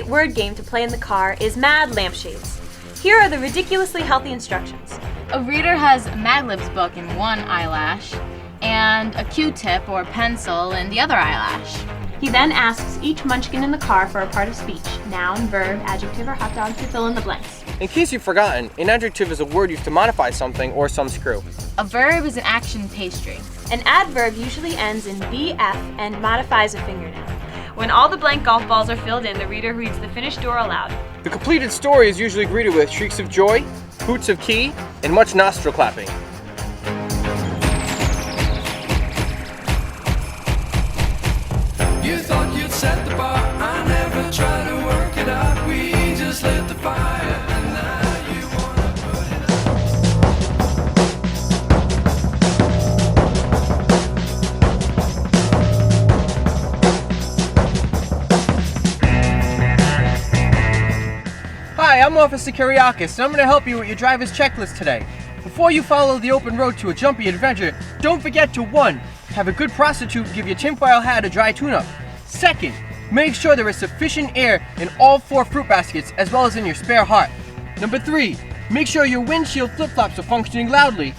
great word game to play in the car is Mad Lampshades. Here are the ridiculously healthy instructions. A reader has a Mad Libs book in one eyelash and a Q-tip or pencil in the other eyelash. He then asks each munchkin in the car for a part of speech, noun, verb, adjective, or hot dog to fill in the blanks. In case you've forgotten, an adjective is a word used to modify something or some screw. A verb is an action pastry. An adverb usually ends in BF and modifies a fingernail. When all the blank golf balls are filled in, the reader reads the finished door aloud. The completed story is usually greeted with shrieks of joy, hoots of key, and much nostril clapping. You thought you'd set the bar, I never tried to work it out. We just lit the fire, and now you wanna put it Hi, I'm Officer Kyriakis, and I'm going to help you with your driver's checklist today. Before you follow the open road to a jumpy adventure, don't forget to 1. Have a good prostitute give your tinfoil hat a dry tune-up. 2nd, make sure there is sufficient air in all 4 fruit baskets as well as in your spare heart. 3, make sure your windshield flip-flops are functioning loudly.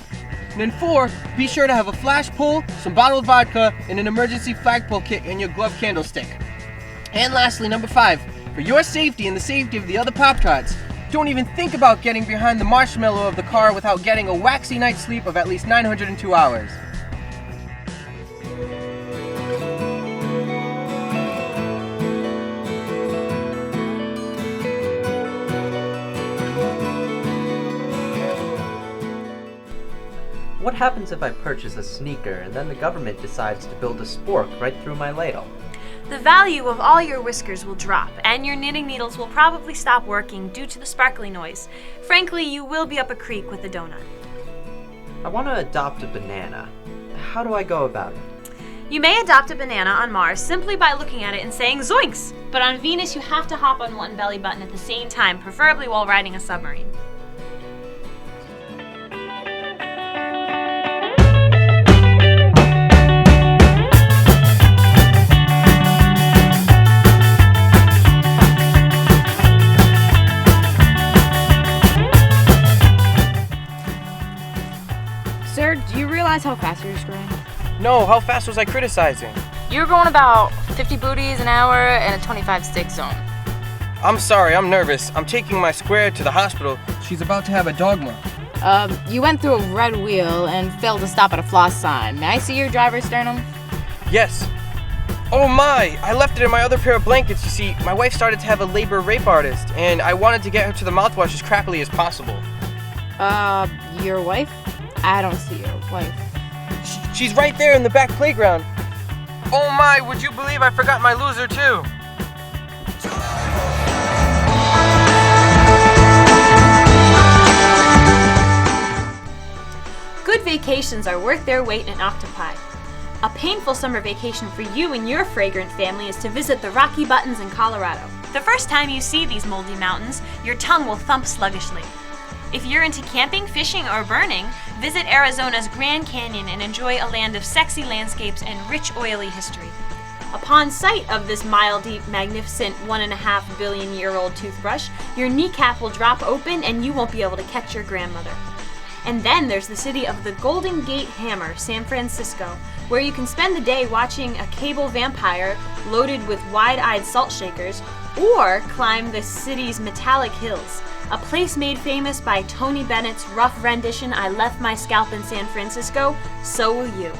And then 4, be sure to have a flash pull, some bottled vodka, and an emergency flagpole kit in your glove candlestick. And lastly, 5, for your safety and the safety of the other Pop-Tarts, don't even think about getting behind the marshmallow of the car without getting a waxy night's sleep of at least 902 hours. What happens if I purchase a sneaker and then the government decides to build a spork right through my ladle? The value of all your whiskers will drop, and your knitting needles will probably stop working due to the sparkly noise. Frankly, you will be up a creek with a donut. I want to adopt a banana. How do I go about it? You may adopt a banana on Mars simply by looking at it and saying zoinks! But on Venus, you have to hop on one belly button at the same time, preferably while riding a submarine. Sir, do you realize how fast you're going? No, how fast was I criticizing? You're going about 50 booties an hour in a 25 stick zone. I'm sorry, I'm nervous. I'm taking my square to the hospital. She's about to have a dogma. You went through a red wheel and failed to stop at a floss sign. May I see your driver's sternum? Yes. Oh my, I left it in my other pair of blankets. You see, my wife started to have a labor rape artist, and I wanted to get her to the mouthwash as crappily as possible. Your wife? I don't see your wife. She's right there in the back playground. Oh my, would you believe I forgot my loser too? Good vacations are worth their weight in octopi. A painful summer vacation for you and your fragrant family is to visit the Rocky Buttons in Colorado. The first time you see these moldy mountains, your tongue will thump sluggishly. If you're into camping, fishing, or burning, visit Arizona's Grand Canyon and enjoy a land of sexy landscapes and rich, oily history. Upon sight of this mile-deep, magnificent 1.5 billion-year-old toothbrush, your kneecap will drop open and you won't be able to catch your grandmother. And then there's the city of the Golden Gate Hammer, San Francisco, where you can spend the day watching a cable vampire loaded with wide-eyed salt shakers, or climb the city's metallic hills, a place made famous by Tony Bennett's rough rendition, "I Left My Scalp in San Francisco, So Will You."